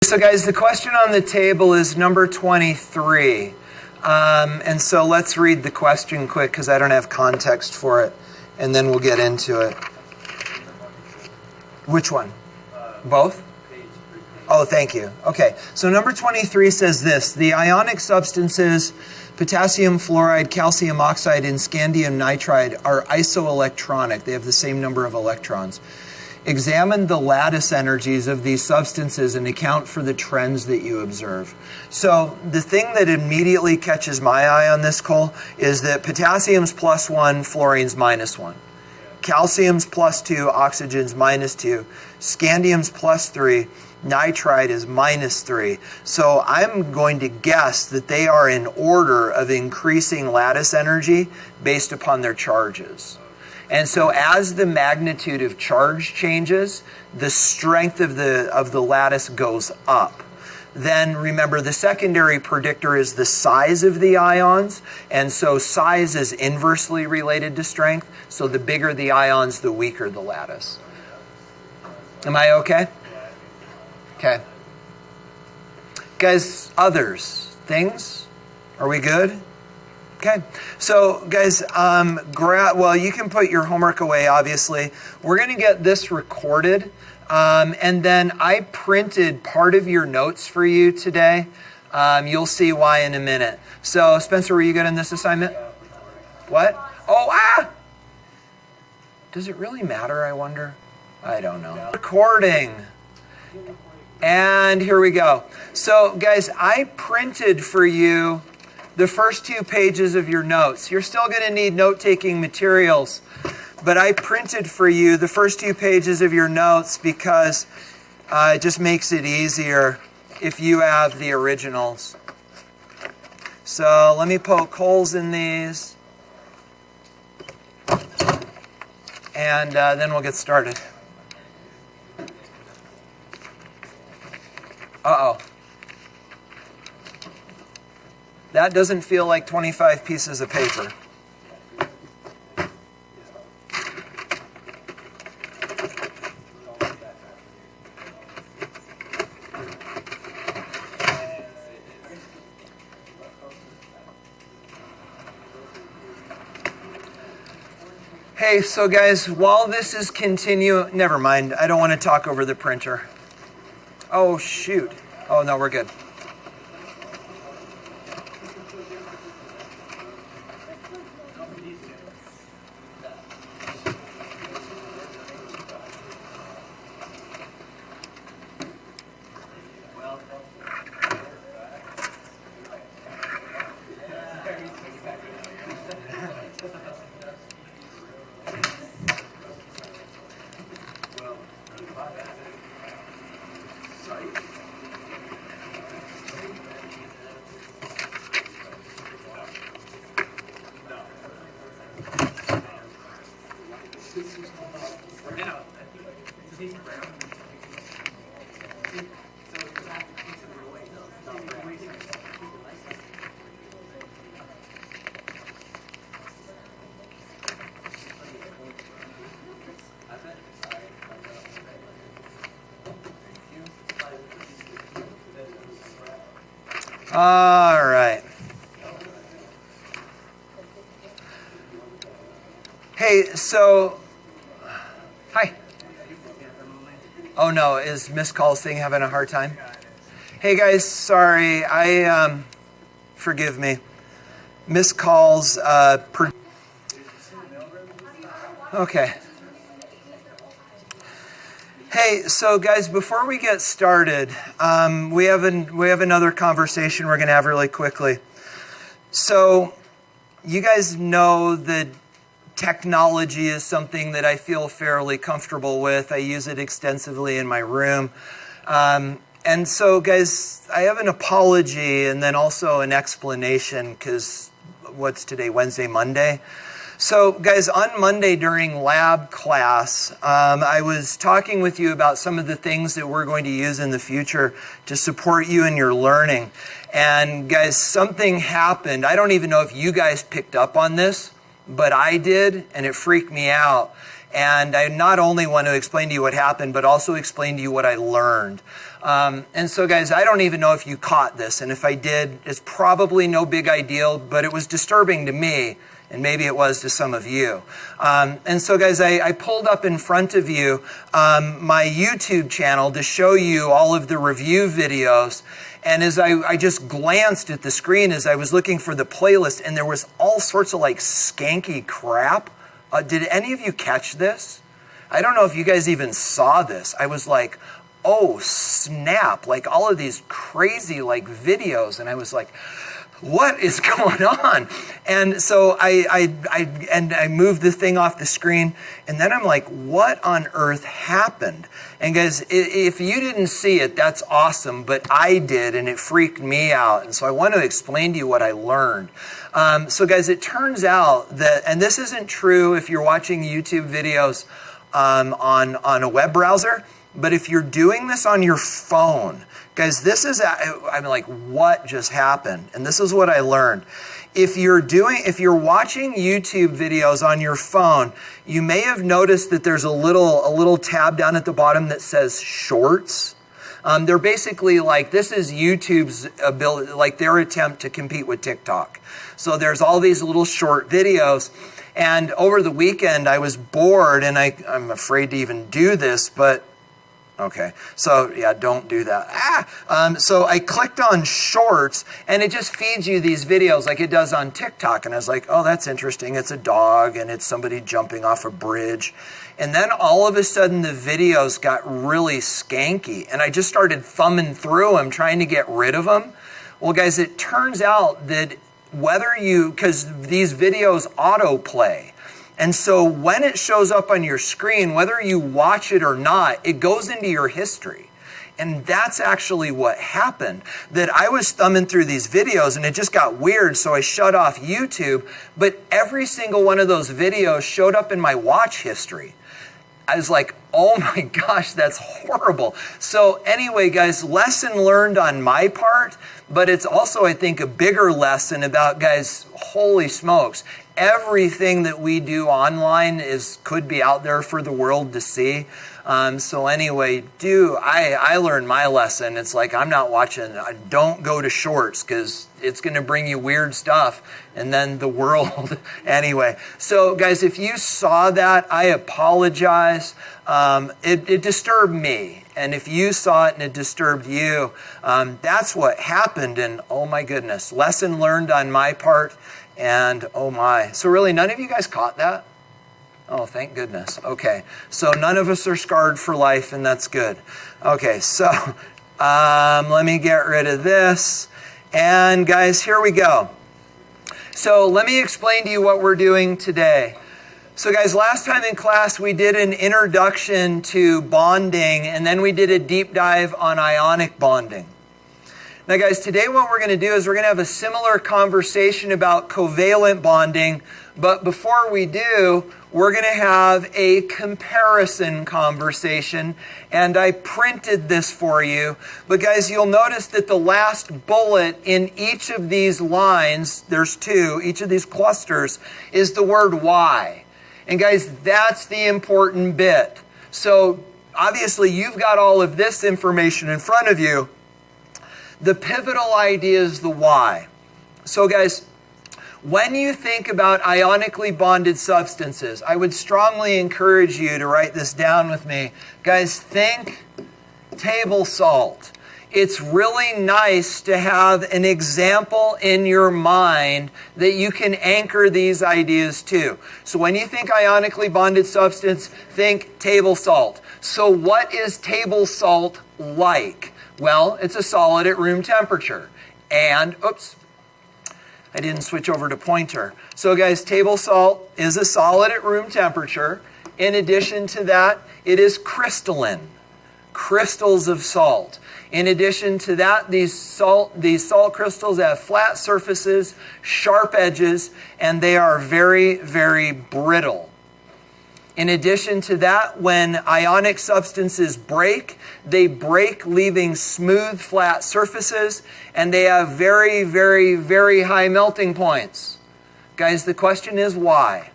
So guys, the question on the table is number 23. And so let's read the question quick because I don't have context for it. And then we'll get into it. Which one? Both? Oh, thank you. Okay, so number 23 says this. The ionic substances, potassium fluoride, calcium oxide, and scandium nitride are isoelectronic. They have the same number of electrons. Examine the lattice energies of these substances and account for the trends that you observe. So the thing that immediately catches my eye on this, Cole, is that potassium's +1, fluorine's -1. Calcium's +2, oxygen's -2. Scandium's +3, nitride is -3. So I'm going to guess that they are in order of increasing lattice energy based upon their charges. And so as the magnitude of charge changes, the strength of the lattice goes up. Then remember, the secondary predictor is the size of the ions, and so size is inversely related to strength. So the bigger the ions, the weaker the lattice. Am I okay? Okay. Guys, others, things? Are we good? Okay, so guys, you can put your homework away, obviously. We're going to get this recorded, and then I printed part of your notes for you today. You'll see why in a minute. So, Spencer, were you good in this assignment? What? Does it really matter, I wonder? I don't know. Recording. And here we go. So, guys, I printed for you the first 2 pages of your notes. You're still going to need note-taking materials, but I printed for you the first 2 pages of your notes because it just makes it easier if you have the originals. So let me poke holes in these, and then we'll get started. Uh-oh. That doesn't feel like 25 pieces of paper. Hey, so guys, while this is never mind, I don't want to talk over the printer. Oh, shoot. Oh, no, we're good. All right. Hey, so, hi. Oh no, is Miss Call's thing having a hard time? Hey guys, sorry, forgive me. Miss Call's, okay. Hey, so guys, before we get started, we have another conversation we're going to have really quickly. So, you guys know that technology is something that I feel fairly comfortable with. I use it extensively in my room. And so, guys, I have an apology and then also an explanation because what's today, Wednesday, Monday? So, guys, on Monday during lab class, I was talking with you about some of the things that we're going to use in the future to support you in your learning. And, guys, something happened. I don't even know if you guys picked up on this, but I did, and it freaked me out. And I not only want to explain to you what happened, but also explain to you what I learned. And so, guys, I don't even know if you caught this, and if I did, it's probably no big deal, but it was disturbing to me, and maybe it was to some of you. And so, guys, I pulled up in front of you my YouTube channel to show you all of the review videos. And as I just glanced at the screen as I was looking for the playlist, and there was all sorts of like skanky crap. Did any of you catch this? I don't know if you guys even saw this. I was like, oh, snap, like all of these crazy like videos. And I was like, what is going on? And so I moved the thing off the screen, and then I'm like, what on earth happened? And guys, if you didn't see it, that's awesome, but I did, and it freaked me out. And so I want to explain to you what I learned. So guys, it turns out that, and this isn't true if you're watching YouTube videos on a web browser, but if you're doing this on your phone, guys, this is, I'm like, what just happened? And this is what I learned. If you're watching YouTube videos on your phone, you may have noticed that there's a little tab down at the bottom that says Shorts. They're basically like, this is YouTube's ability, like their attempt to compete with TikTok. So there's all these little short videos. And over the weekend, I was bored, and I'm afraid to even do this, but okay, so yeah, don't do that. So I clicked on Shorts, and it just feeds you these videos like it does on TikTok. And I was like, oh, that's interesting. It's a dog, and it's somebody jumping off a bridge. And then all of a sudden, the videos got really skanky, and I just started thumbing through them, trying to get rid of them. Well, guys, it turns out that because these videos autoplay, and so when it shows up on your screen, whether you watch it or not, it goes into your history. And that's actually what happened, that I was thumbing through these videos and it just got weird, so I shut off YouTube, but every single one of those videos showed up in my watch history. I was like, oh my gosh, that's horrible. So anyway, guys, lesson learned on my part, but it's also, I think, a bigger lesson about, guys, holy smokes, everything that we do online could be out there for the world to see. So anyway, I learned my lesson. It's like, I'm not watching, don't go to Shorts, because it's going to bring you weird stuff, and then the world. Anyway, so guys, if you saw that, I apologize. It disturbed me. And if you saw it and it disturbed you, that's what happened. And oh my goodness, lesson learned on my part. And oh my. So really, none of you guys caught that? Oh, thank goodness. Okay, so none of us are scarred for life, and that's good. Okay, so let me get rid of this. And guys, here we go. So let me explain to you what we're doing today. So guys, last time in class, we did an introduction to bonding, and then we did a deep dive on ionic bonding. Now guys, today what we're going to do is we're going to have a similar conversation about covalent bonding, but before we do, we're going to have a comparison conversation, and I printed this for you. But guys, you'll notice that the last bullet in each of these lines, there's two, each of these clusters, is the word why. And guys, that's the important bit. So obviously you've got all of this information in front of you. The pivotal idea is the why. So guys, when you think about ionically bonded substances, I would strongly encourage you to write this down with me. Guys, think table salt. It's really nice to have an example in your mind that you can anchor these ideas to. So when you think ionically bonded substance, think table salt. So what is table salt like? Well, it's a solid at room temperature. And, oops, I didn't switch over to pointer. So guys, table salt is a solid at room temperature. In addition to that, it is crystalline, crystals of salt. In addition to that, these salt crystals have flat surfaces, sharp edges, and they are very, very brittle. In addition to that, when ionic substances break, they break leaving smooth, flat surfaces, and they have very, very, very high melting points. Guys, the question is why?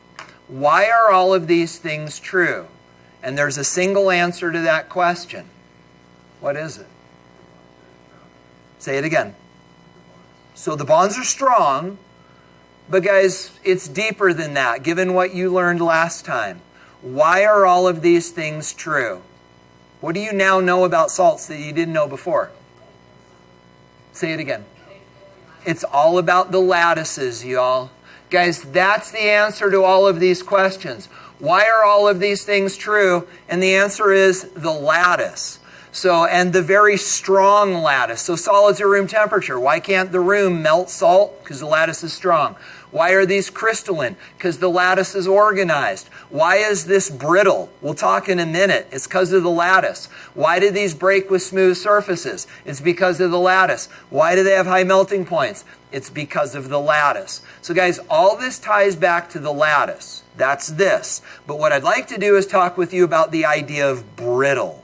Why are all of these things true? And there's a single answer to that question. What is it? Say it again. So the bonds are strong, but guys, it's deeper than that, given what you learned last time. Why are all of these things true? What do you now know about salts that you didn't know before? Say it again. It's all about the lattices, y'all. Guys, that's the answer to all of these questions. Why are all of these things true? And the answer is the lattice. So, and the very strong lattice. So solids are room temperature. Why can't the room melt salt? Because the lattice is strong. Why are these crystalline? Because the lattice is organized. Why is this brittle? We'll talk in a minute. It's because of the lattice. Why do these break with smooth surfaces? It's because of the lattice. Why do they have high melting points? It's because of the lattice. So guys, all this ties back to the lattice. That's this. But what I'd like to do is talk with you about the idea of brittle.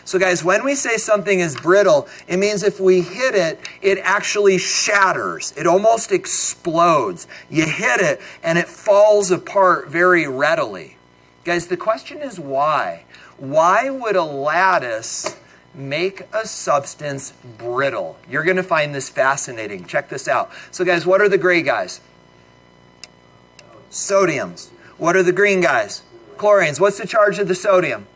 So guys, when we say something is brittle, it means if we hit it, it actually shatters. It almost explodes. You hit it and it falls apart very readily. Guys, the question is why? Why would a lattice make a substance brittle? You're going to find this fascinating. Check this out. So guys, what are the gray guys? Sodiums. What are the green guys? Chlorines. What's the charge of the sodium?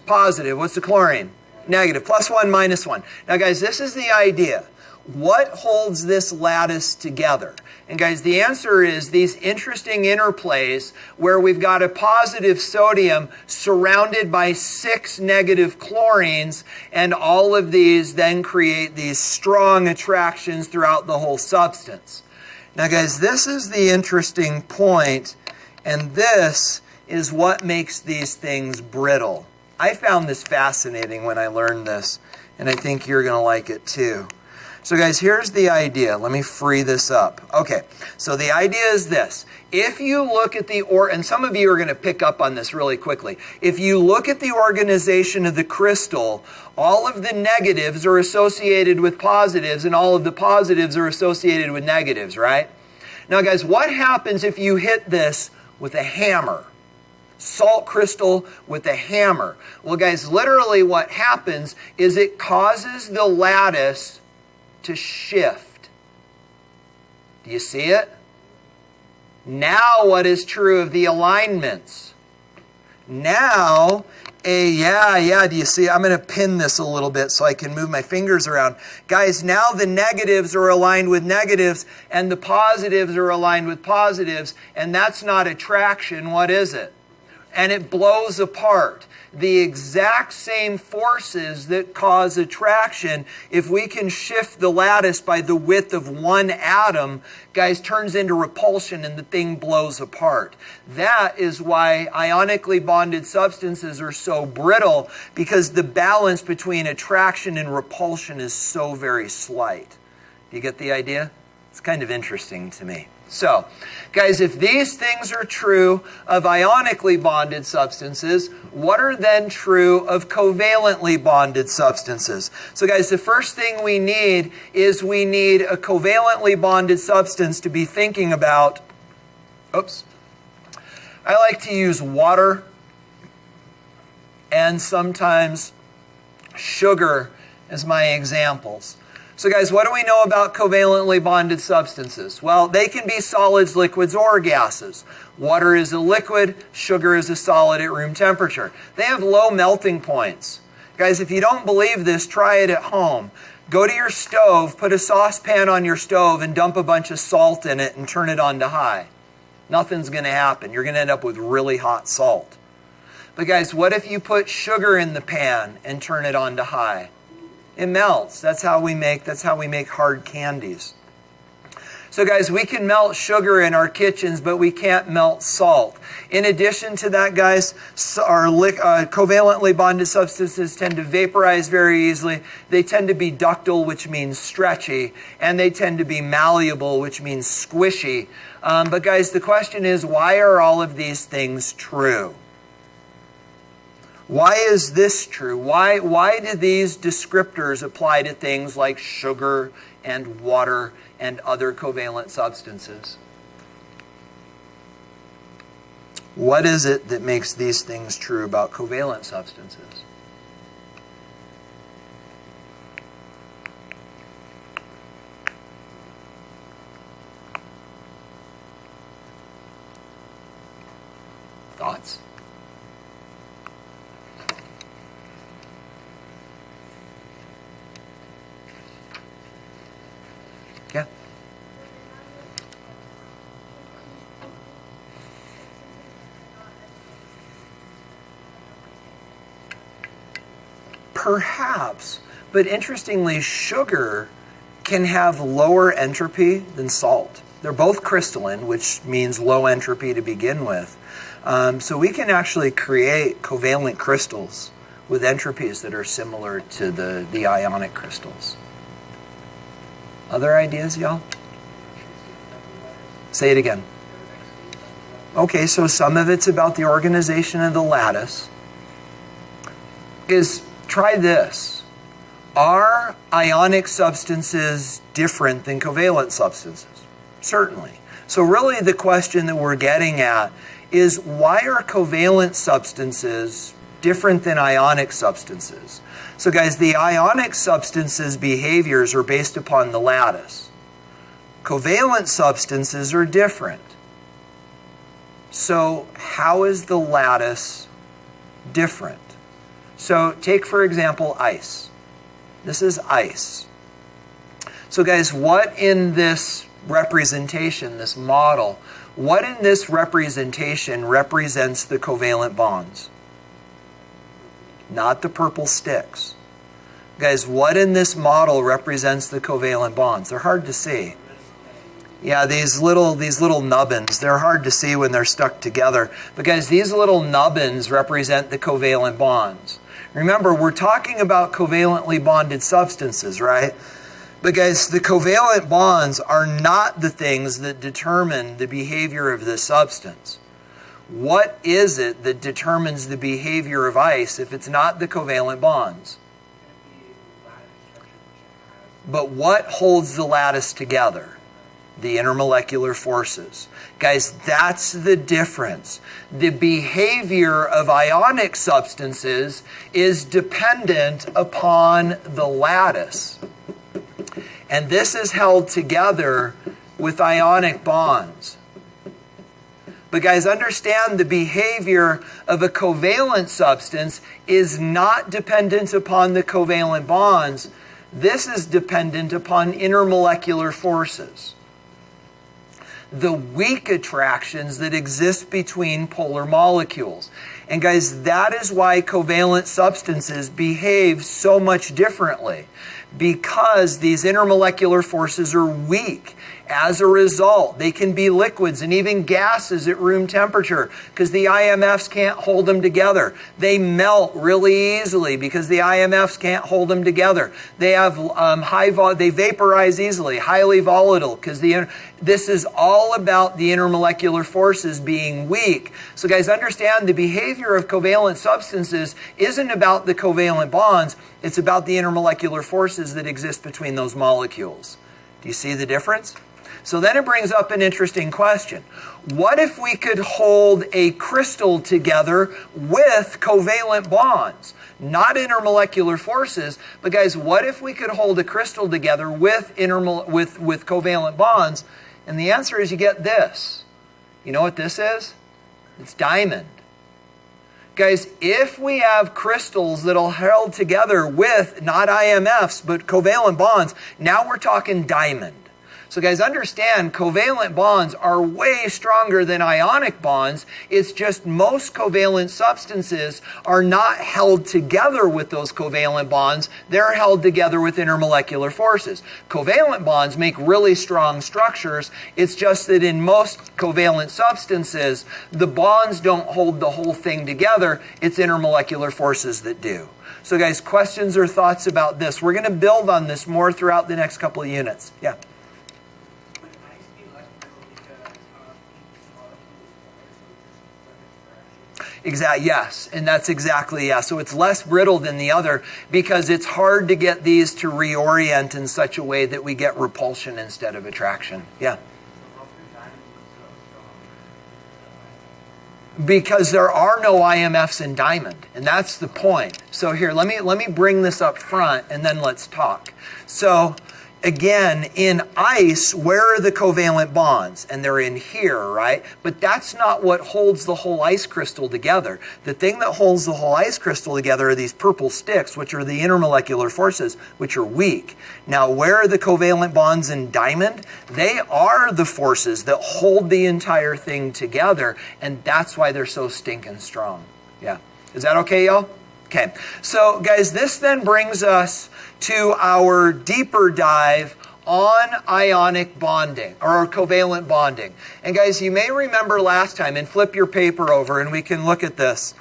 Positive. What's the chlorine? Negative. +1, -1. Now guys, this is the idea. What holds this lattice together? And guys, the answer is these interesting interplays where we've got a positive sodium surrounded by 6 negative chlorines, and all of these then create these strong attractions throughout the whole substance. Now guys, this is the interesting point, and this is what makes these things brittle. I found this fascinating when I learned this, and I think you're going to like it too. So guys, here's the idea. Let me free this up. Okay, so the idea is this. If you look at and some of you are going to pick up on this really quickly. If you look at the organization of the crystal, all of the negatives are associated with positives, and all of the positives are associated with negatives, right? Now guys, what happens if you hit this with a hammer? Salt crystal with a hammer. Well guys, literally what happens is it causes the lattice to shift. Do you see it? Now what is true of the alignments? Now, do you see? I'm going to pin this a little bit so I can move my fingers around. Guys, now the negatives are aligned with negatives and the positives are aligned with positives, and that's not attraction. What is it? And it blows apart. The exact same forces that cause attraction, if we can shift the lattice by the width of one atom, guys, turns into repulsion and the thing blows apart. That is why ionically bonded substances are so brittle, because the balance between attraction and repulsion is so very slight. Do you get the idea? It's kind of interesting to me. So, guys, if these things are true of ionically bonded substances, what are then true of covalently bonded substances? So, guys, the first thing we need is we need a covalently bonded substance to be thinking about. Oops. I like to use water and sometimes sugar as my examples. So guys, what do we know about covalently bonded substances? Well, they can be solids, liquids, or gases. Water is a liquid, sugar is a solid at room temperature. They have low melting points. Guys, if you don't believe this, try it at home. Go to your stove, put a saucepan on your stove, and dump a bunch of salt in it and turn it on to high. Nothing's going to happen. You're going to end up with really hot salt. But guys, what if you put sugar in the pan and turn it on to high? It melts. That's how we make hard candies. So guys, we can melt sugar in our kitchens, but we can't melt salt. In addition to that, guys, our covalently bonded substances tend to vaporize very easily. They tend to be ductile, which means stretchy, and they tend to be malleable, which means squishy. But guys, the question is, why are all of these things true? Why is this true? Why do these descriptors apply to things like sugar and water and other covalent substances? What is it that makes these things true about covalent substances? Yeah. Perhaps, but interestingly, sugar can have lower entropy than salt. They're both crystalline, which means low entropy to begin with. So we can actually create covalent crystals with entropies that are similar to the ionic crystals. Other ideas, y'all? Say it again. Okay, so some of it's about the organization of the lattice. Try this. Are ionic substances different than covalent substances? Certainly. So really the question that we're getting at is, why are covalent substances different than ionic substances? So guys, the ionic substances' behaviors are based upon the lattice. Covalent substances are different. So how is the lattice different? So take, for example, ice. This is ice. So guys, what in this representation, this model, what in this representation represents the covalent bonds? Not the purple sticks. Guys, what in this model represents the covalent bonds? They're hard to see. Yeah, these little nubbins, they're hard to see when they're stuck together. But guys, these little nubbins represent the covalent bonds. Remember, we're talking about covalently bonded substances, right? But guys, the covalent bonds are not the things that determine the behavior of this substance. What is it that determines the behavior of ice if it's not the covalent bonds? But what holds the lattice together? The intermolecular forces. Guys, that's the difference. The behavior of ionic substances is dependent upon the lattice. And this is held together with ionic bonds. But guys, understand the behavior of a covalent substance is not dependent upon the covalent bonds. This is dependent upon intermolecular forces. The weak attractions that exist between polar molecules. And guys, that is why covalent substances behave so much differently, because these intermolecular forces are weak. As a result, they can be liquids and even gases at room temperature because the IMFs can't hold them together. They melt really easily because the IMFs can't hold them together. They have they vaporize easily, highly volatile because this is all about the intermolecular forces being weak. So guys, understand the behavior of covalent substances isn't about the covalent bonds. It's about the intermolecular forces that exist between those molecules. Do you see the difference? So then it brings up an interesting question. What if we could hold a crystal together with covalent bonds? Not intermolecular forces, but guys, what if we could hold a crystal together with covalent bonds? And the answer is you get this. You know what this is? It's diamond. Guys, if we have crystals that are held together with not IMFs, but covalent bonds, now we're talking diamond. So guys, understand covalent bonds are way stronger than ionic bonds. It's just most covalent substances are not held together with those covalent bonds. They're held together with intermolecular forces. Covalent bonds make really strong structures. It's just that in most covalent substances, the bonds don't hold the whole thing together. It's intermolecular forces that do. So guys, questions or thoughts about this? We're going to build on this more throughout the next couple of units. Yeah. Exactly. Yes, and that's exactly, yeah. So it's less brittle than the other because it's hard to get these to reorient in such a way that we get repulsion instead of attraction. Yeah. Because there are no IMFs in diamond, and that's the point. So here, let me bring this up front, and then let's talk. So Again, in ice, where are the covalent bonds? And they're in here, right? But that's not what holds the whole ice crystal together. The thing that holds the whole ice crystal together are these purple sticks, which are the intermolecular forces, which are weak. Now, where are the covalent bonds in diamond? They are the forces that hold the entire thing together, and that's why they're so stinking strong. Yeah. Is that okay, y'all? Okay. So, guys, this then brings us to our deeper dive on ionic bonding or covalent bonding. And guys, you may remember last time, and flip your paper over and we can look at this.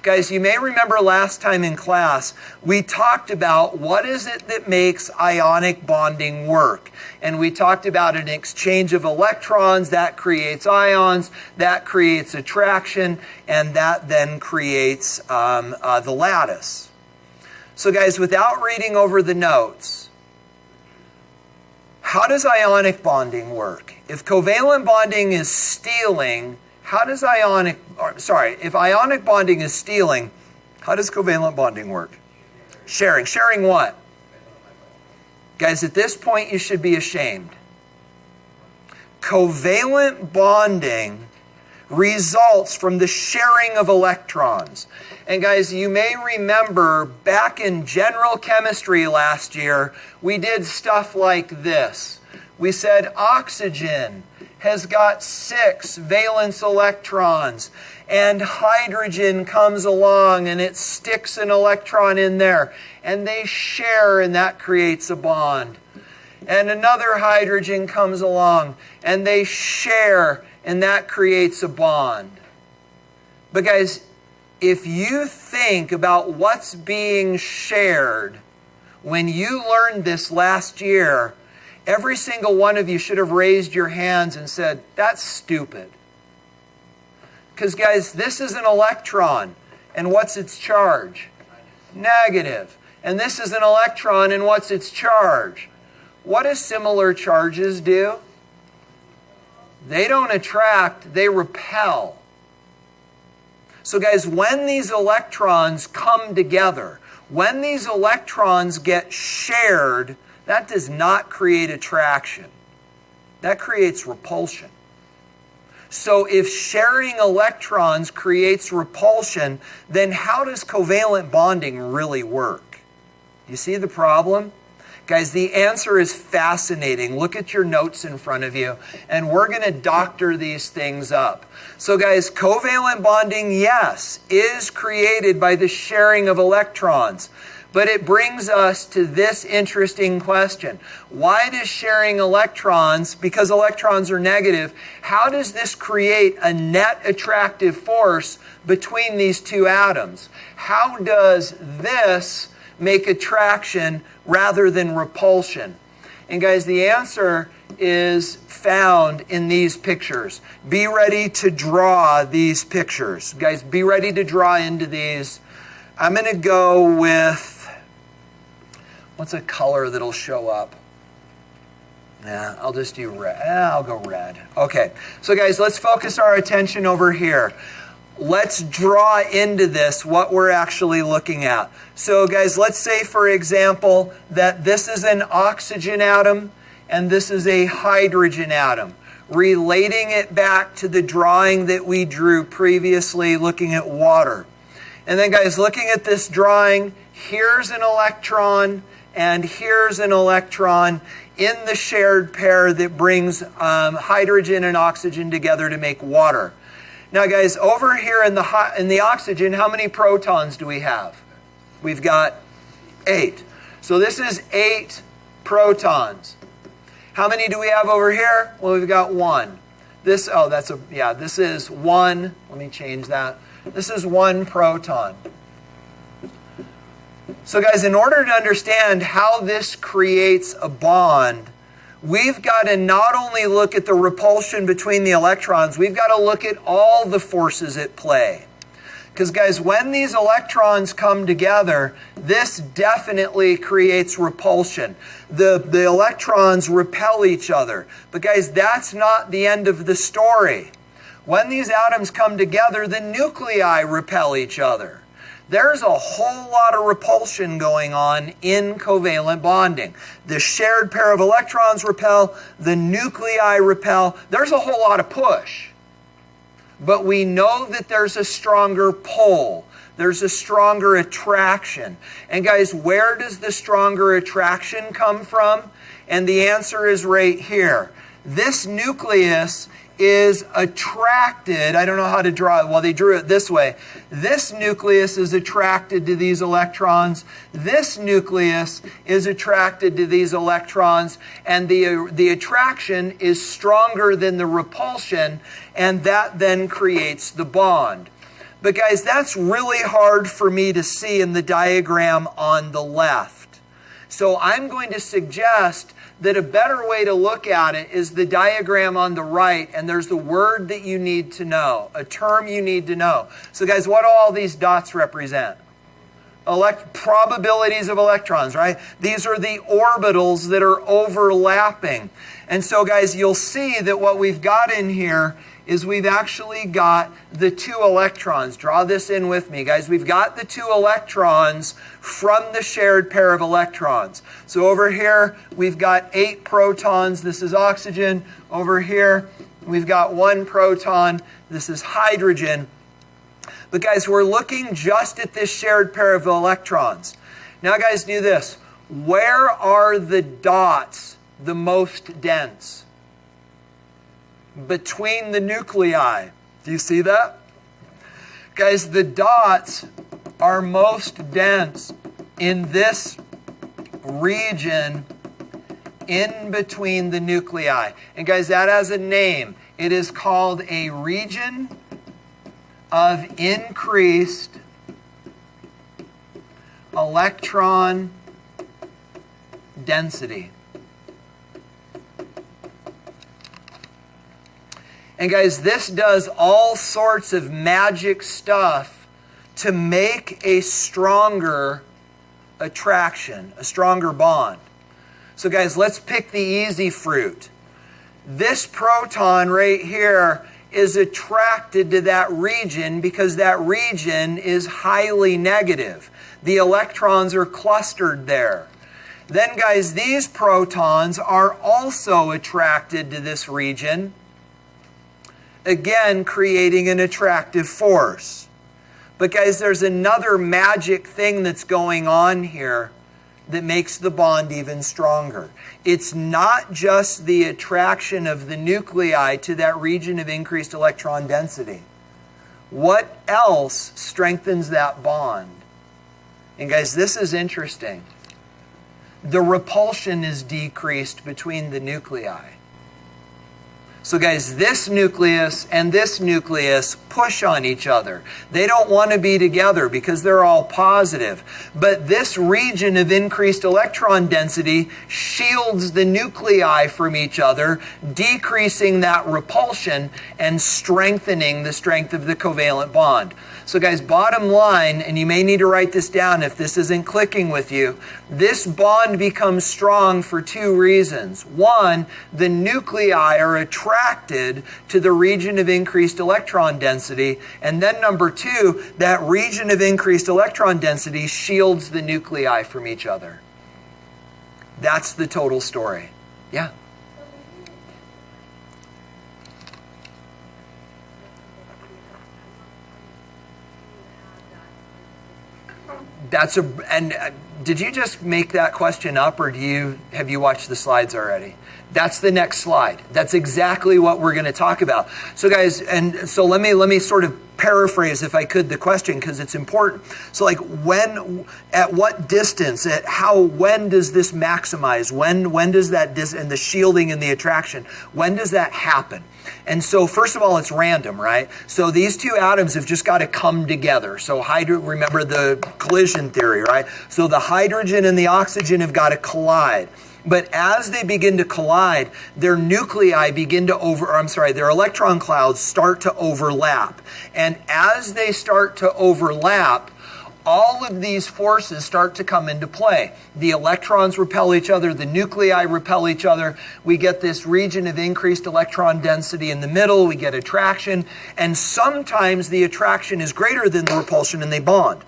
Guys, you may remember last time in class, we talked about what is it that makes ionic bonding work. And we talked about an exchange of electrons that creates ions, that creates attraction, and that then creates the lattice. So guys, without reading over the notes, how does ionic bonding work? If covalent bonding is stealing, if ionic bonding is stealing, how does covalent bonding work? Sharing. Sharing what? Guys, at this point you should be ashamed. Covalent bonding results from the sharing of electrons. And guys, you may remember back in general chemistry last year, we did stuff like this. We said oxygen has got 6 valence electrons, and hydrogen comes along and it sticks an electron in there, and they share, and that creates a bond. And another hydrogen comes along and they share, and that creates a bond. But guys, if you think about what's being shared, when you learned this last year, every single one of you should have raised your hands and said, that's stupid. Because guys, this is an electron, and what's its charge? Negative. And this is an electron, and what's its charge? What do similar charges do? They don't attract, they repel. So guys, when these electrons come together, when these electrons get shared, that does not create attraction. That creates repulsion. So if sharing electrons creates repulsion, then how does covalent bonding really work? You see the problem? Guys, the answer is fascinating. Look at your notes in front of you, and we're going to doctor these things up. So guys, covalent bonding, yes, is created by the sharing of electrons. But it brings us to this interesting question. Why does sharing electrons, because electrons are negative, how does this create a net attractive force between these two atoms? How does this make attraction rather than repulsion? And guys, the answer is found in these pictures. Be ready to draw these pictures. Guys, be ready to draw into these. I'm going to go with, what's a color that'll show up? Yeah, I'll just do red. I'll go red. Okay, so guys, let's focus our attention over here. Let's draw into this what we're actually looking at. So guys, let's say, for example, that this is an oxygen atom and this is a hydrogen atom. Relating it back to the drawing that we drew previously looking at water. And then guys, looking at this drawing, here's an electron and here's an electron in the shared pair that brings hydrogen and oxygen together to make water. Now guys, over here in the oxygen, how many protons do we have? We've got 8. So this is 8 protons. How many do we have over here? Well, we've got 1. This is 1. Let me change that. This is 1 proton. So guys, in order to understand how this creates a bond, we've got to not only look at the repulsion between the electrons, we've got to look at all the forces at play. Because guys, when these electrons come together, this definitely creates repulsion. The electrons repel each other. But guys, that's not the end of the story. When these atoms come together, the nuclei repel each other. There's a whole lot of repulsion going on in covalent bonding. The shared pair of electrons repel, the nuclei repel. There's a whole lot of push. But we know that there's a stronger pull. There's a stronger attraction. And guys, where does the stronger attraction come from? And the answer is right here. This nucleus is attracted, I don't know how to draw it, well they drew it this way. This nucleus is attracted to these electrons. This nucleus is attracted to these electrons, and the attraction is stronger than the repulsion, and that then creates the bond. But guys, that's really hard for me to see in the diagram on the left. So I'm going to suggest that a better way to look at it is the diagram on the right, and there's the word that you need to know, a term you need to know. So guys, what do all these dots represent? Probabilities of electrons, right? These are the orbitals that are overlapping. And so guys, you'll see that what we've got in here is we've actually got the two electrons. Draw this in with me, guys. We've got the two electrons from the shared pair of electrons. So over here, we've got 8 protons. This is oxygen. Over here, we've got 1 proton. This is hydrogen. But guys, we're looking just at this shared pair of electrons. Now, guys, do this. Where are the dots the most dense? Between the nuclei. Do you see that? Guys, the dots are most dense in this region in between the nuclei. And guys, that has a name. It is called a region of increased electron density. And guys, this does all sorts of magic stuff to make a stronger attraction, a stronger bond. So guys, let's pick the easy fruit. This proton right here is attracted to that region because that region is highly negative. The electrons are clustered there. Then guys, these protons are also attracted to this region, again, creating an attractive force. But guys, there's another magic thing that's going on here that makes the bond even stronger. It's not just the attraction of the nuclei to that region of increased electron density. What else strengthens that bond? And guys, this is interesting. The repulsion is decreased between the nuclei. So guys, this nucleus and this nucleus push on each other. They don't want to be together because they're all positive. But this region of increased electron density shields the nuclei from each other, decreasing that repulsion and strengthening the strength of the covalent bond. So guys, bottom line, and you may need to write this down if this isn't clicking with you, this bond becomes strong for 2 reasons. 1, the nuclei are attracted to the region of increased electron density. And then number 2, that region of increased electron density shields the nuclei from each other. That's the total story. Yeah? Did you just make that question up, or have you watched the slides already? That's the next slide. That's exactly what we're going to talk about. So guys, and so let me sort of paraphrase, if I could, the question, because it's important. So like at what distance, when does this maximize? When does that, and the shielding and the attraction, when does that happen? And so first of all, it's random, right? So these 2 atoms have just got to come together. So remember the collision theory, right? So the hydrogen and the oxygen have got to collide. But as they begin to collide, their nuclei their electron clouds start to overlap. And as they start to overlap, all of these forces start to come into play. The electrons repel each other, the nuclei repel each other. We get this region of increased electron density in the middle, we get attraction, and sometimes the attraction is greater than the repulsion and they bond.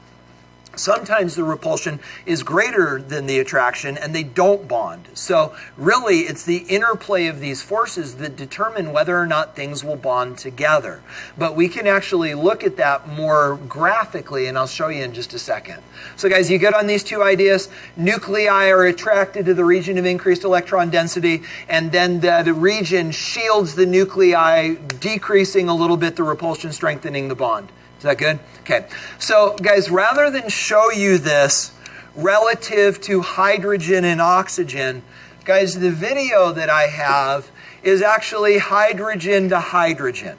Sometimes the repulsion is greater than the attraction and they don't bond. So really it's the interplay of these forces that determine whether or not things will bond together. But we can actually look at that more graphically, and I'll show you in just a second. So guys, you good on these two ideas? Nuclei are attracted to the region of increased electron density, and then the region shields the nuclei, decreasing a little bit the repulsion, strengthening the bond. Is that good? Okay. So, guys, rather than show you this relative to hydrogen and oxygen, guys, the video that I have is actually hydrogen to hydrogen.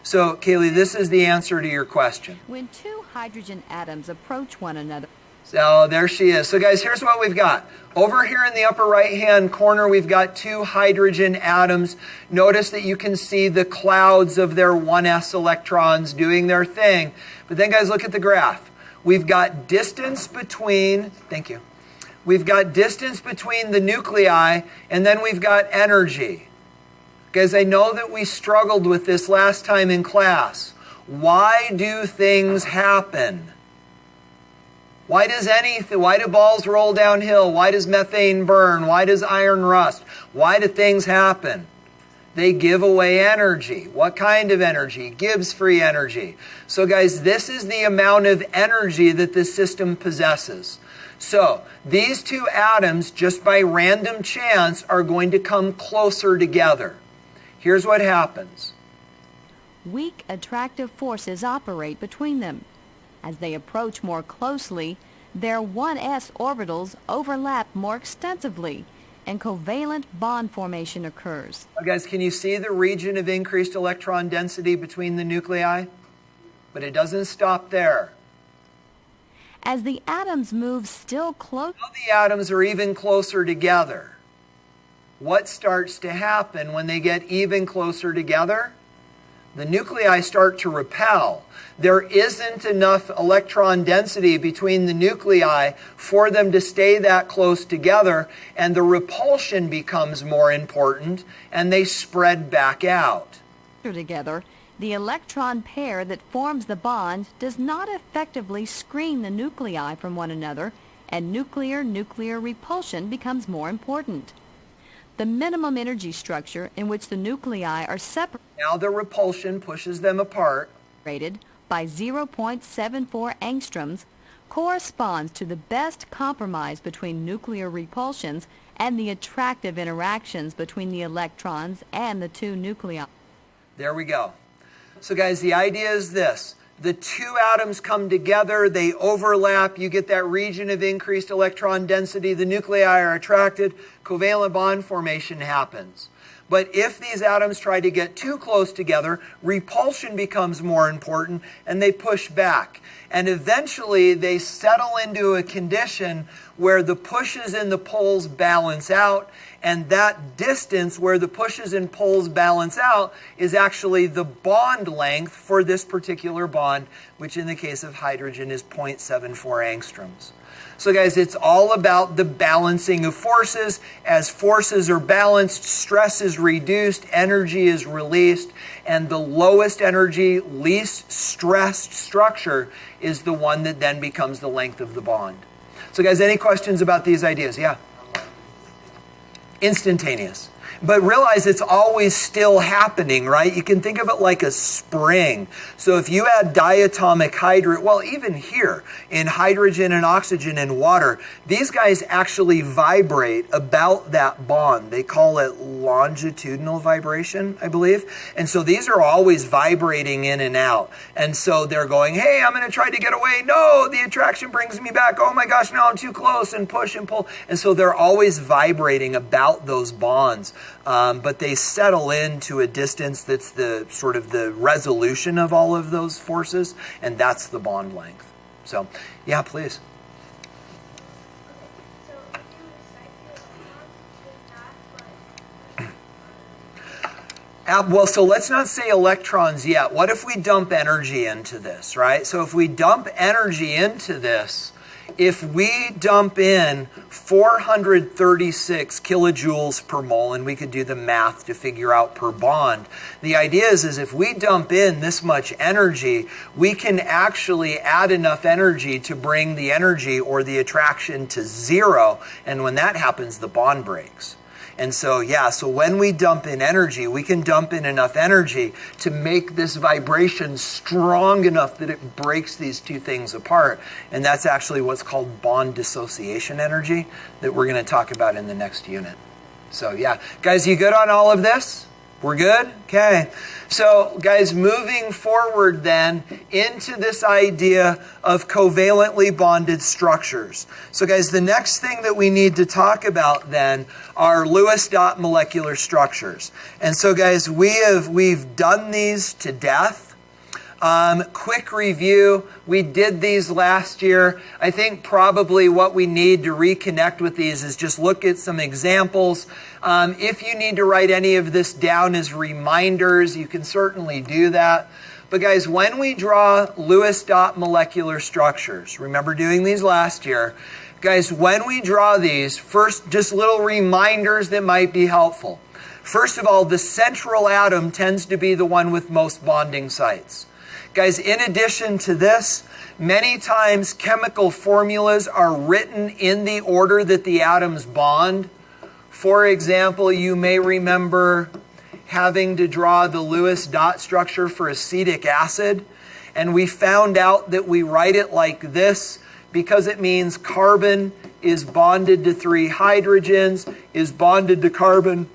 So, Kaylee, this is the answer to your question. When two hydrogen atoms approach one another. So there she is. So guys, here's what we've got. Over here in the upper right-hand corner, we've got two hydrogen atoms. Notice that you can see the clouds of their 1s electrons doing their thing. But then guys, look at the graph. We've got distance between, thank you. We've got distance between the nuclei, and then we've got energy. Guys, I know that we struggled with this last time in class. Why do things happen? Why do balls roll downhill? Why does methane burn? Why does iron rust? Why do things happen? They give away energy. What kind of energy? Gibbs free energy. So guys, this is the amount of energy that this system possesses. So these two atoms, just by random chance, are going to come closer together. Here's what happens. Weak attractive forces operate between them. As they approach more closely, their 1s orbitals overlap more extensively, and covalent bond formation occurs. Guys, can you see the region of increased electron density between the nuclei? But it doesn't stop there. As the atoms move still closer, now the atoms are even closer together. What starts to happen when they get even closer together? The nuclei start to repel. There isn't enough electron density between the nuclei for them to stay that close together, and the repulsion becomes more important, and they spread back out. Together, the electron pair that forms the bond does not effectively screen the nuclei from one another, and nuclear repulsion becomes more important. The minimum energy structure in which the nuclei are separated. Now the repulsion pushes them apart. By 0.74 angstroms corresponds to the best compromise between nuclear repulsions and the attractive interactions between the electrons and the two nuclei. There we go. So guys, the idea is this. The two atoms come together, they overlap, you get that region of increased electron density, the nuclei are attracted, covalent bond formation happens. But if these atoms try to get too close together, repulsion becomes more important and they push back. And eventually they settle into a condition where the pushes and the pulls balance out, and that distance where the pushes and pulls balance out is actually the bond length for this particular bond, which in the case of hydrogen is 0.74 angstroms. So guys, it's all about the balancing of forces. As forces are balanced, stress is reduced, energy is released, and the lowest energy, least stressed structure is the one that then becomes the length of the bond. So guys, any questions about these ideas? Yeah? Instantaneous. But realize it's always still happening, right? You can think of it like a spring. So if you add diatomic hydrogen, well, even here in hydrogen and oxygen and water, these guys actually vibrate about that bond. They call it longitudinal vibration, I believe. And so these are always vibrating in and out. And so they're going, hey, I'm going to try to get away. No, the attraction brings me back. Oh my gosh, now I'm too close, and push and pull. And so they're always vibrating about those bonds. But they settle into a distance that's the sort of the resolution of all of those forces, and that's the bond length. So, yeah, please. Well, so let's not say electrons yet. What if we dump energy into this, right? So if we dump energy into this, if we dump in 436 kilojoules per mole, and we could do the math to figure out per bond, the idea is if we dump in this much energy, we can actually add enough energy to bring the energy or the attraction to zero. And when that happens, the bond breaks. And so, yeah, so when we dump in energy, we can dump in enough energy to make this vibration strong enough that it breaks these two things apart. And that's actually what's called bond dissociation energy that we're going to talk about in the next unit. So, yeah. Guys, you good on all of this? We're good? Okay. So, guys, moving forward then into this idea of covalently bonded structures. So, guys, the next thing that we need to talk about then are Lewis dot molecular structures. And so, guys, we've done these to death. Quick review, we did these last year. I think probably what we need to reconnect with these is just look at some examples. If you need to write any of this down as reminders, you can certainly do that. But guys, when we draw Lewis dot molecular structures, remember doing these last year, guys, when we draw these, first, just little reminders that might be helpful. First of all, the central atom tends to be the one with most bonding sites. Guys, in addition to this, many times chemical formulas are written in the order that the atoms bond. For example, you may remember having to draw the Lewis dot structure for acetic acid, and we found out that we write it like this because it means carbon is bonded to 3 hydrogens, is bonded to carbon,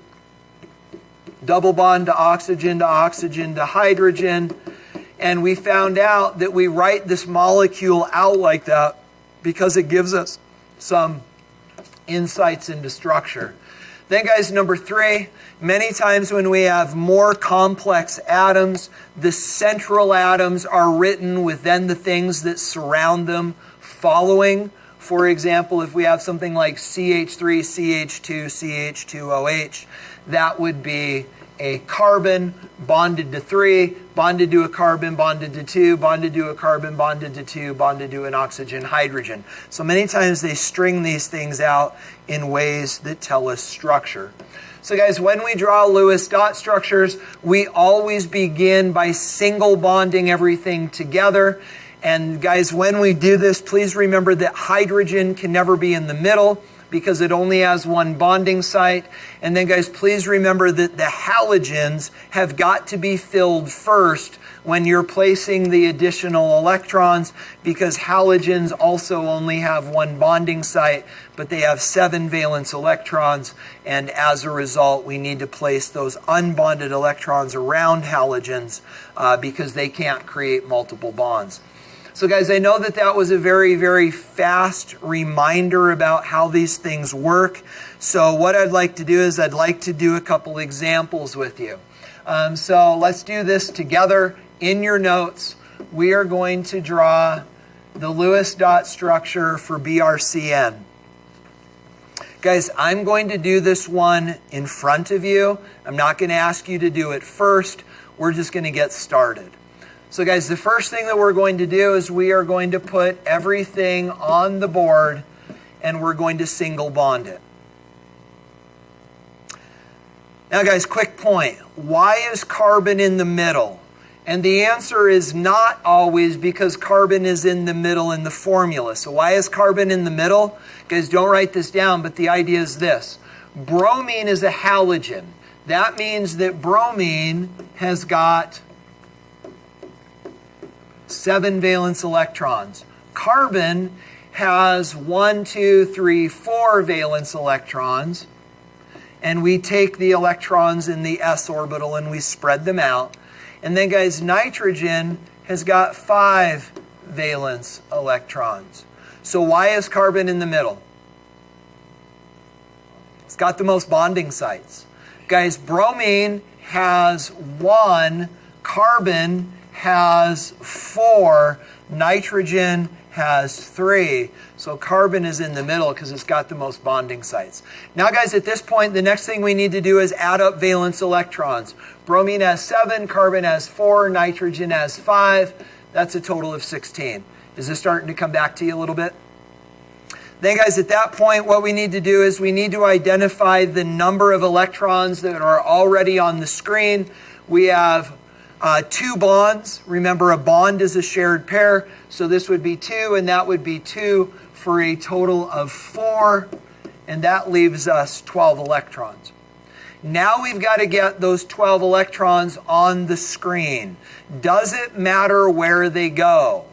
double bond to oxygen to hydrogen. And we found out that we write this molecule out like that because it gives us some insights into structure. Then, guys, number 3, many times when we have more complex atoms, the central atoms are written with then the things that surround them following. For example, if we have something like CH3, CH2, CH2OH, that would be a carbon bonded to 3, bonded to a carbon, bonded to 2, bonded to a carbon, bonded to 2, bonded to an oxygen, hydrogen. So many times they string these things out in ways that tell us structure. So guys, when we draw Lewis dot structures, we always begin by single bonding everything together. And guys, when we do this, please remember that hydrogen can never be in the middle because it only has one bonding site. And then guys, please remember that the halogens have got to be filled first when you're placing the additional electrons, because halogens also only have one bonding site, but they have 7 valence electrons. And as a result, we need to place those unbonded electrons around halogens because they can't create multiple bonds. So guys, I know that that was a very, very fast reminder about how these things work. So what I'd like to do is I'd like to do a couple examples with you. So let's do this together. In your notes, we are going to draw the Lewis dot structure for BRCN. Guys, I'm going to do this one in front of you. I'm not going to ask you to do it first. We're just going to get started. So guys, the first thing that we're going to do is we are going to put everything on the board and we're going to single bond it. Now guys, quick point. Why is carbon in the middle? And the answer is not always because carbon is in the middle in the formula. So why is carbon in the middle? Guys, don't write this down, but the idea is this. Bromine is a halogen. That means that bromine has got 7 valence electrons. Carbon has 1, 2, 3, 4 valence electrons. And we take the electrons in the s orbital and we spread them out. And then guys, nitrogen has got 5 valence electrons. So why is carbon in the middle? It's got the most bonding sites. Guys, bromine has 1, carbon has 4, nitrogen has 3. So carbon is in the middle because it's got the most bonding sites. Now guys, at this point, the next thing we need to do is add up valence electrons. Bromine has 7, carbon has 4, nitrogen has 5. That's a total of 16. Is this starting to come back to you a little bit? Then guys, at that point, what we need to do is we need to identify the number of electrons that are already on the screen. We have 2 bonds. Remember, a bond is a shared pair. So this would be 2, and that would be 2 for a total of 4. And that leaves us 12 electrons. Now we've got to get those 12 electrons on the screen. Does it matter where they go?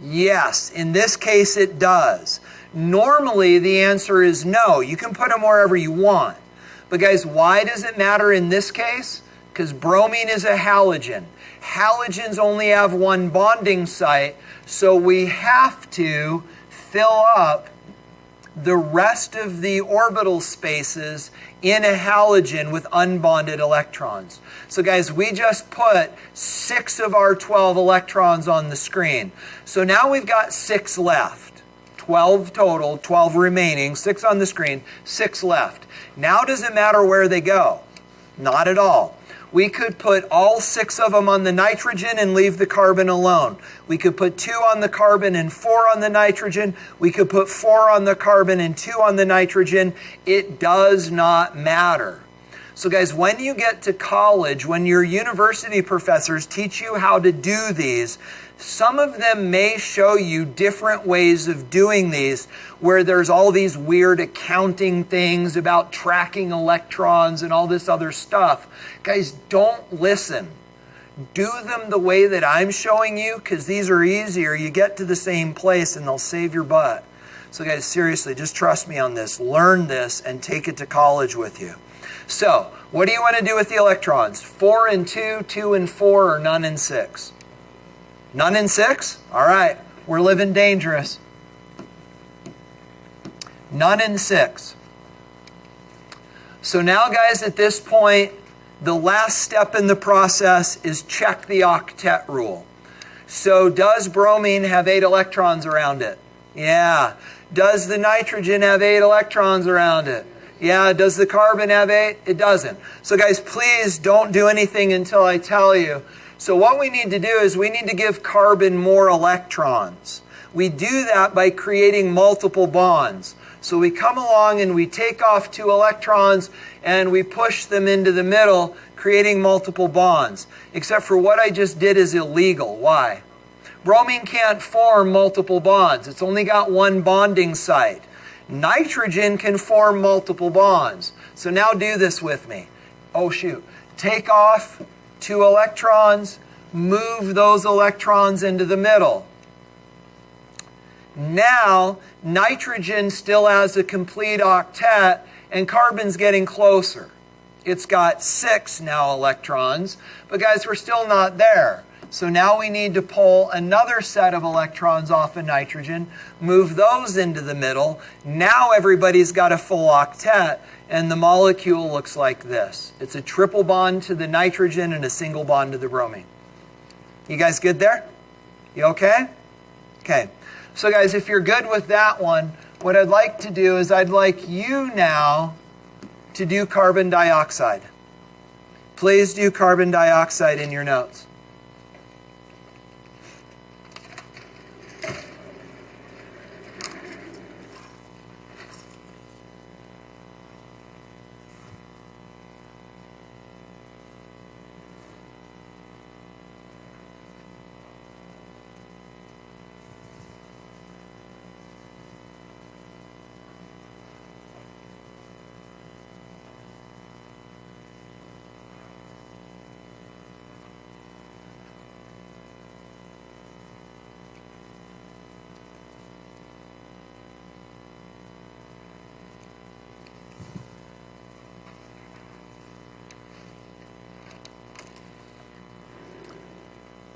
Yes, in this case it does. Normally the answer is no. You can put them wherever you want. But guys, why does it matter in this case? Because bromine is a halogen. Halogens only have one bonding site, so we have to fill up the rest of the orbital spaces in a halogen with unbonded electrons. So guys, we just put 6 of our 12 electrons on the screen. So now we've got 6 left. 12 total, 12 remaining, 6 on the screen, 6 left. Now does it matter where they go? Not at all. We could put all 6 of them on the nitrogen and leave the carbon alone. We could put 2 on the carbon and 4 on the nitrogen. We could put 4 on the carbon and 2 on the nitrogen. It does not matter. So guys, when you get to college, when your university professors teach you how to do these, some of them may show you different ways of doing these, where there's all these weird accounting things about tracking electrons and all this other stuff. Guys, don't listen. Do them the way that I'm showing you, because these are easier. You get to the same place and they'll save your butt. So guys, seriously, just trust me on this. Learn this and take it to college with you. So, what do you want to do with the electrons? 4 and 2, 2 and 4, or none and 6? None and 6? All right, we're living dangerous. None and 6. So now, guys, at this point, the last step in the process is check the octet rule. So does bromine have 8 electrons around it? Yeah. Does the nitrogen have 8 electrons around it? Yeah. Does the carbon have 8? It doesn't. So guys, please don't do anything until I tell you. So what we need to do is we need to give carbon more electrons. We do that by creating multiple bonds. So we come along and we take off 2 electrons and we push them into the middle, creating multiple bonds. Except for what I just did is illegal. Why? Bromine can't form multiple bonds. It's only got one bonding site. Nitrogen can form multiple bonds. So now do this with me. Oh shoot. Take off 2 electrons, move those electrons into the middle. Now, nitrogen still has a complete octet, and carbon's getting closer. It's got 6 now electrons, but guys, we're still not there. So now we need to pull another set of electrons off of nitrogen, move those into the middle. Now everybody's got a full octet, and the molecule looks like this. It's a triple bond to the nitrogen and a single bond to the bromine. You guys good there? You okay? Okay. So guys, if you're good with that one, what I'd like to do is I'd like you now to do carbon dioxide. Please do carbon dioxide in your notes.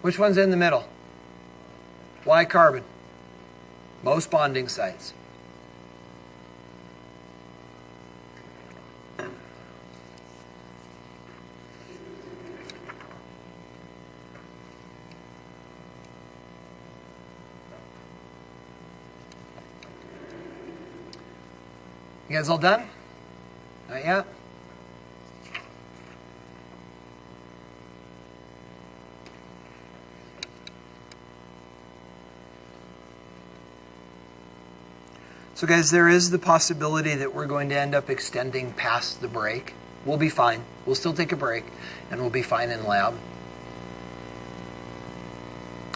Which one's in the middle? Why carbon? Most bonding sites. You guys all done? Not yet? So guys, there is the possibility that we're going to end up extending past the break. We'll be fine. We'll still take a break, and we'll be fine in lab.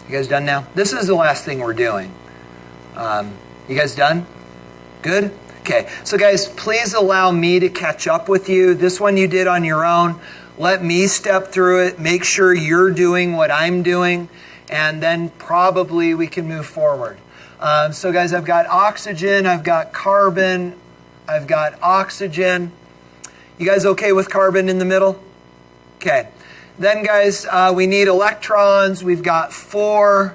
You guys done now? This is the last thing we're doing. You guys done? Good? Okay. So guys, please allow me to catch up with you. This one you did on your own. Let me step through it. Make sure you're doing what I'm doing. And then probably we can move forward. So guys, I've got oxygen. I've got carbon. I've got oxygen. You guys okay with carbon in the middle? Okay. Then guys, we need electrons. We've got 4.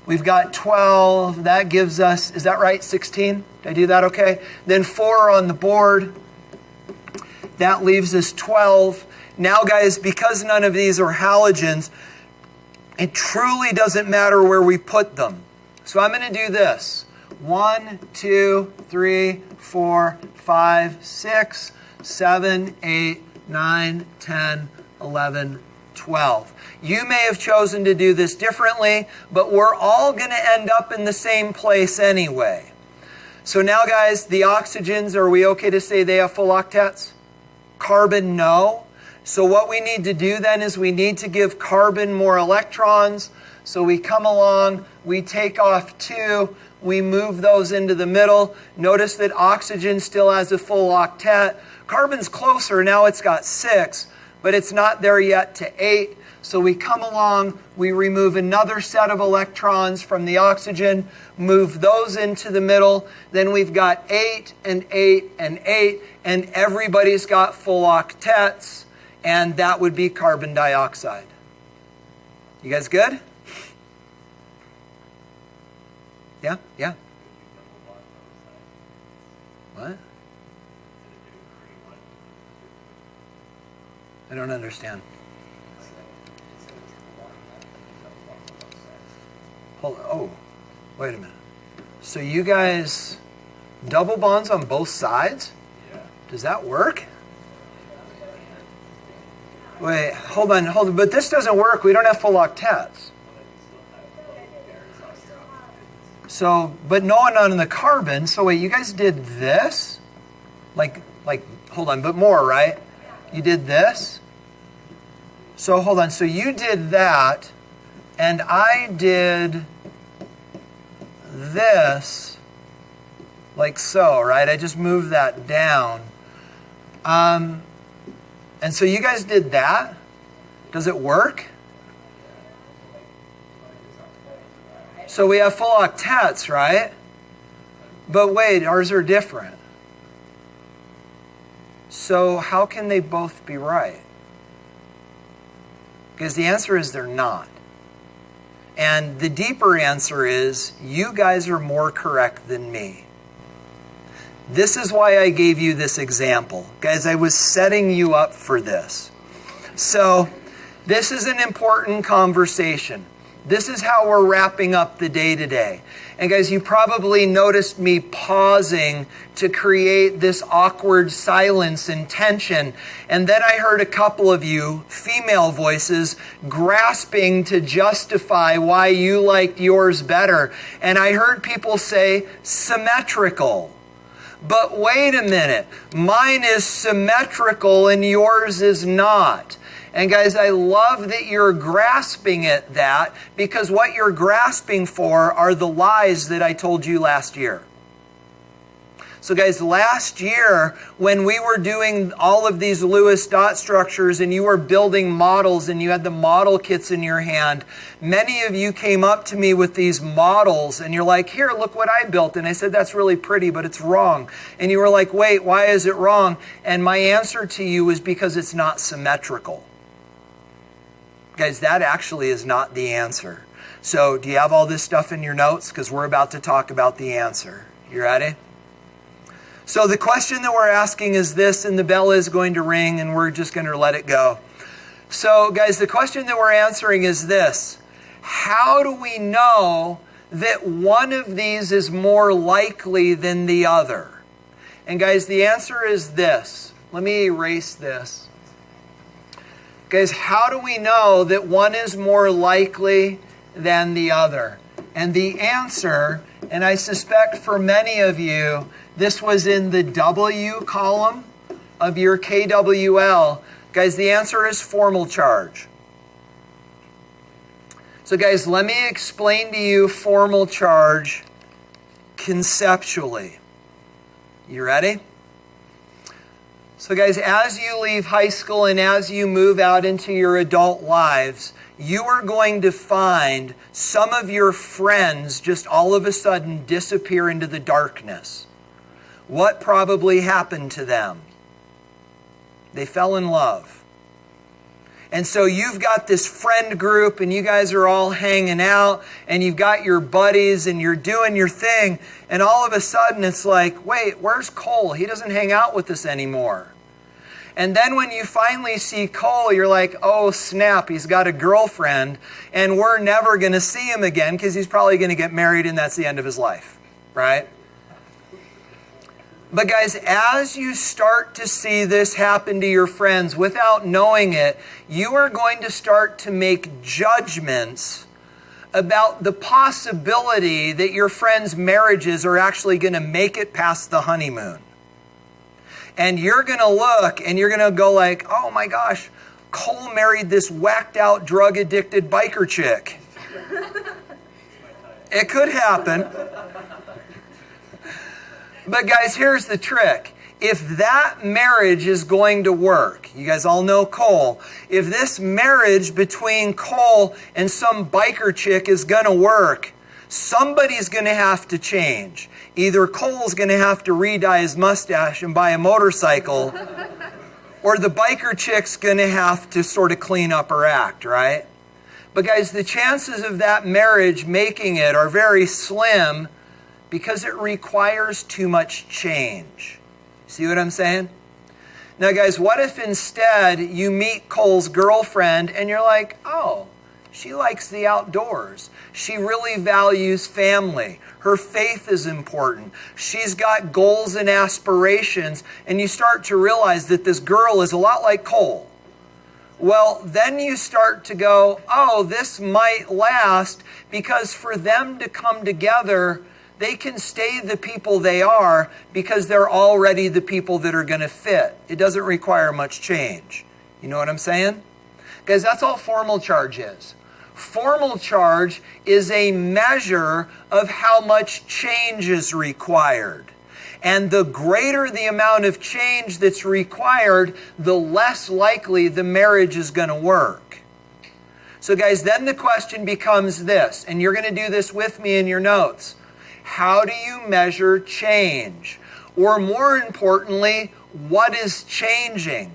We've got 12. That gives us, is that right, 16? Did I do that okay? Then 4 on the board. That leaves us 12. Now guys, because none of these are halogens, it truly doesn't matter where we put them. So I'm going to do this. 1, 2, 3, 4, 5, 6, 7, 8, 9, 10, 11, 12. You may have chosen to do this differently, but we're all going to end up in the same place anyway. So now, guys, the oxygens, are we okay to say they have full octets? Carbon, no. So what we need to do then is we need to give carbon more electrons. So we come along, we take off 2, we move those into the middle. Notice that oxygen still has a full octet. Carbon's closer, now it's got 6, but it's not there yet to 8. So we come along, we remove another set of electrons from the oxygen, move those into the middle. Then we've got 8 and 8 and 8, and everybody's got full octets, and that would be carbon dioxide. You guys good? Yeah? Yeah? What? I don't understand. Oh, wait a minute. So you guys double bonds on both sides? Yeah. Does that work? Wait, hold on. But this doesn't work. We don't have full octets. So, but no one on the carbon. So wait, you guys did this? Like, hold on, but more, right? You did this? So hold on. So you did that, and I did this, like so, right? I just moved that down. And so you guys did that? Does it work? So we have full octets, right? But wait, ours are different. So how can they both be right? Because the answer is they're not. And the deeper answer is you guys are more correct than me. This is why I gave you this example. Guys, I was setting you up for this. So this is an important conversation. This is how we're wrapping up the day today. And guys, you probably noticed me pausing to create this awkward silence and tension. And then I heard a couple of you, female voices, grasping to justify why you liked yours better. And I heard people say, symmetrical. But wait a minute, mine is symmetrical and yours is not. And guys, I love that you're grasping at that, because what you're grasping for are the lies that I told you last year. So guys, last year, when we were doing all of these Lewis dot structures and you were building models and you had the model kits in your hand, many of you came up to me with these models and you're like, here, look what I built. And I said, that's really pretty, but it's wrong. And you were like, wait, why is it wrong? And my answer to you was because it's not symmetrical. Guys, that actually is not the answer. So do you have all this stuff in your notes? Because we're about to talk about the answer. You ready? So the question that we're asking is this, and the bell is going to ring, and we're just going to let it go. So guys, the question that we're answering is this. How do we know that one of these is more likely than the other? And guys, the answer is this. Let me erase this. Guys, how do we know that one is more likely than the other? And the answer And I suspect for many of you, this was in the W column of your KWL. Guys, the answer is formal charge. So guys, let me explain to you formal charge conceptually. You ready? So guys, as you leave high school and as you move out into your adult lives, you are going to find some of your friends just all of a sudden disappear into the darkness. What probably happened to them? They fell in love. And so you've got this friend group and you guys are all hanging out and you've got your buddies and you're doing your thing. And all of a sudden it's like, wait, where's Cole? He doesn't hang out with us anymore. And then when you finally see Cole, you're like, oh snap, he's got a girlfriend and we're never going to see him again because he's probably going to get married and that's the end of his life, right? But guys, as you start to see this happen to your friends without knowing it, you are going to start to make judgments about the possibility that your friends' marriages are actually going to make it past the honeymoon. And you're going to look and you're going to go like, oh my gosh, Cole married this whacked out, drug addicted biker chick. It could happen. But guys, here's the trick. If that marriage is going to work, you guys all know Cole, if this marriage between Cole and some biker chick is going to work, somebody's going to have to change. Either Cole's going to have to re-dye his mustache and buy a motorcycle, or the biker chick's going to have to sort of clean up her act, right? But guys, the chances of that marriage making it are very slim because it requires too much change. See what I'm saying? Now guys, what if instead you meet Cole's girlfriend and you're like, oh, she likes the outdoors. She really values family. Her faith is important. She's got goals and aspirations, and you start to realize that this girl is a lot like Cole. Well, then you start to go, oh, this might last, because for them to come together, they can stay the people they are because they're already the people that are going to fit. It doesn't require much change. You know what I'm saying? Guys, that's all formal charge is. Formal charge is a measure of how much change is required. And the greater the amount of change that's required, the less likely the marriage is going to work. So guys, then the question becomes this, and you're going to do this with me in your notes. How do you measure change? Or more importantly, what is changing?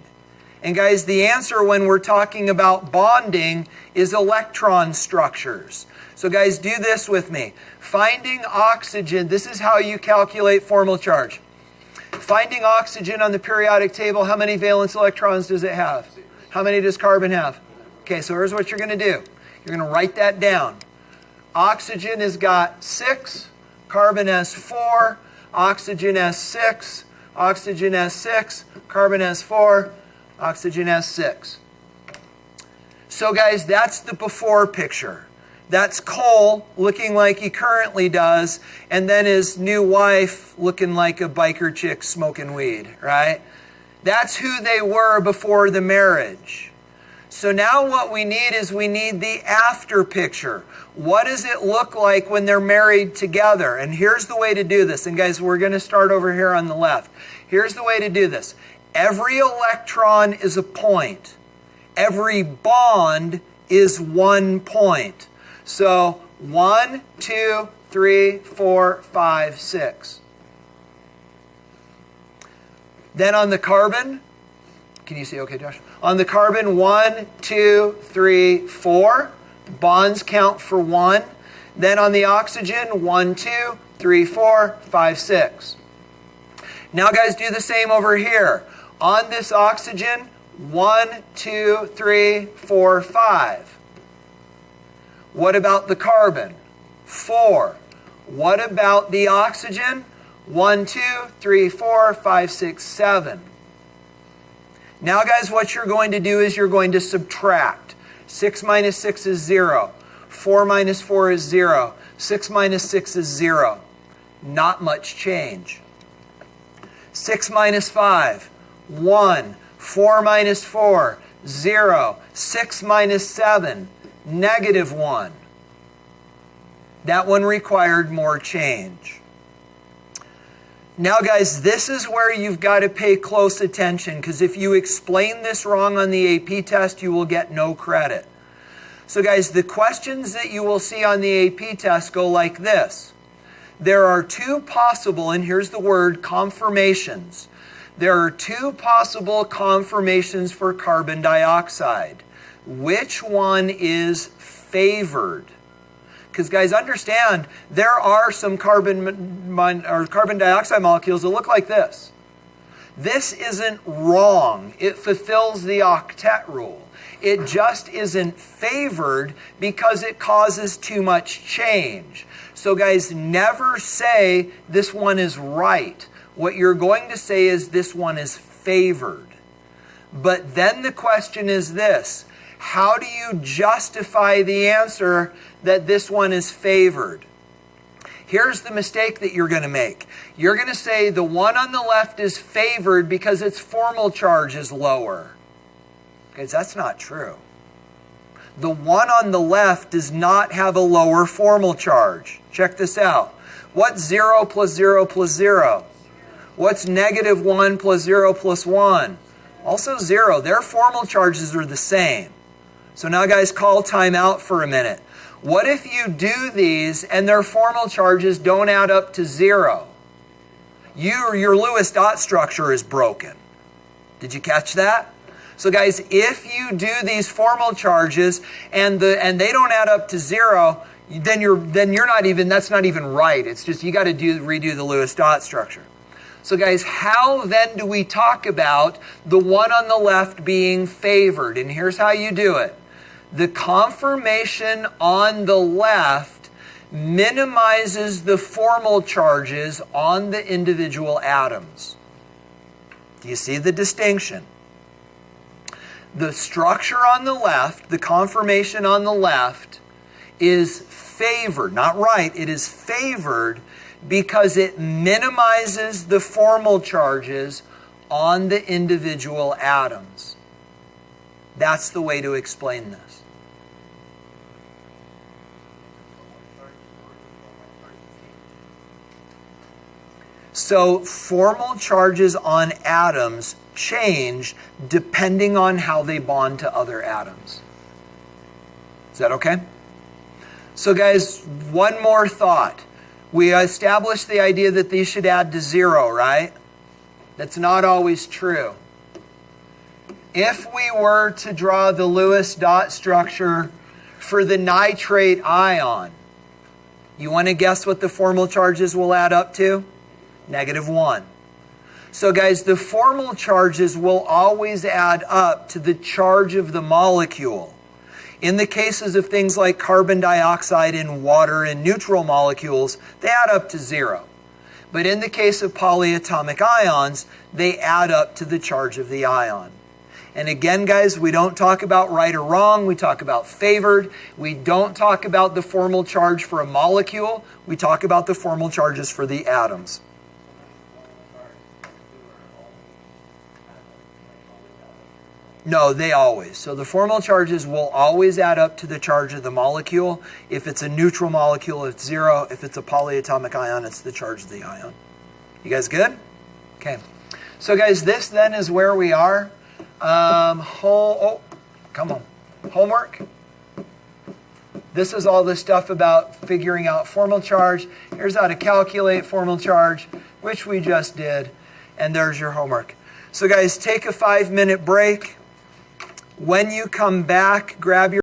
And guys, the answer when we're talking about bonding is electron structures. So guys, do this with me. Finding oxygen, this is how you calculate formal charge. Finding oxygen on the periodic table, how many valence electrons does it have? How many does carbon have? Okay, so here's what you're going to do. You're going to write that down. Oxygen has got 6, carbon has 4, oxygen has 6, oxygen has 6, carbon has 4, oxygen has 6. So guys, that's the before picture. That's Cole looking like he currently does, and then his new wife looking like a biker chick smoking weed, right? That's who they were before the marriage. So now what we need is we need the after picture. What does it look like when they're married together? And here's the way to do this. And guys, we're going to start over here on the left. Here's the way to do this. Every electron is a point. Every bond is 1 point. So 1, 2, 3, 4, 5, 6. Then on the carbon, can you see okay, Josh? On the carbon, 1, 2, 3, 4. Bonds count for 1. Then on the oxygen, 1, 2, 3, 4, 5, 6. Now guys, do the same over here. On this oxygen, 1, 2, 3, 4, 5. What about the carbon? 4. What about the oxygen? 1, 2, 3, 4, 5, 6, 7. Now guys, what you're going to do is you're going to subtract. 6 minus 6 is 0. 4 minus 4 is 0. 6 minus 6 is 0. Not much change. 6 minus 5, 1. 4 minus 4, 0. 6 minus 7, negative 1. That one required more change. Now, guys, this is where you've got to pay close attention, because if you explain this wrong on the AP test, you will get no credit. So, guys, the questions that you will see on the AP test go like this. There are two possible, and here's the word, conformations. There are two possible conformations for carbon dioxide. Which one is favored? Because, guys, understand, there are some carbon dioxide molecules that look like this. This isn't wrong. It fulfills the octet rule. It just isn't favored because it causes too much change. So, guys, never say this one is right. What you're going to say is this one is favored. But then the question is this. How do you justify the answer that this one is favored? Here's the mistake that you're going to make. You're going to say the one on the left is favored because its formal charge is lower. Because that's not true. The one on the left does not have a lower formal charge. Check this out. What's 0 plus 0 plus 0? What's negative 1 plus 0 plus 1? Also 0. Their formal charges are the same. So now, guys, call time out for a minute. What if you do these and their formal charges don't add up to 0? Your Lewis dot structure is broken. Did you catch that? So, guys, if you do these formal charges and they don't add up to 0, then you're not even, that's not even right. It's just you got to redo the Lewis dot structure. So, guys, how then do we talk about the one on the left being favored? And here's how you do it. The conformation on the left minimizes the formal charges on the individual atoms. Do you see the distinction? The structure on the left, the conformation on the left, is favored, not right, it is favored because it minimizes the formal charges on the individual atoms. That's the way to explain this. So formal charges on atoms change depending on how they bond to other atoms. Is that okay? So, guys, one more thought. We established the idea that these should add to 0, right? That's not always true. If we were to draw the Lewis dot structure for the nitrate ion, you want to guess what the formal charges will add up to? Negative 1. So, guys, the formal charges will always add up to the charge of the molecule. In the cases of things like carbon dioxide and water and neutral molecules, they add up to 0. But in the case of polyatomic ions, they add up to the charge of the ion. And again, guys, we don't talk about right or wrong. We talk about favored. We don't talk about the formal charge for a molecule. We talk about the formal charges for the atoms. No, they always. So the formal charges will always add up to the charge of the molecule. If it's a neutral molecule, it's 0. If it's a polyatomic ion, it's the charge of the ion. You guys good? Okay. So, guys, this then is where we are. Come on. Homework. This is all the stuff about figuring out formal charge. Here's how to calculate formal charge, which we just did. And there's your homework. So, guys, take a 5-minute break. When you come back, grab your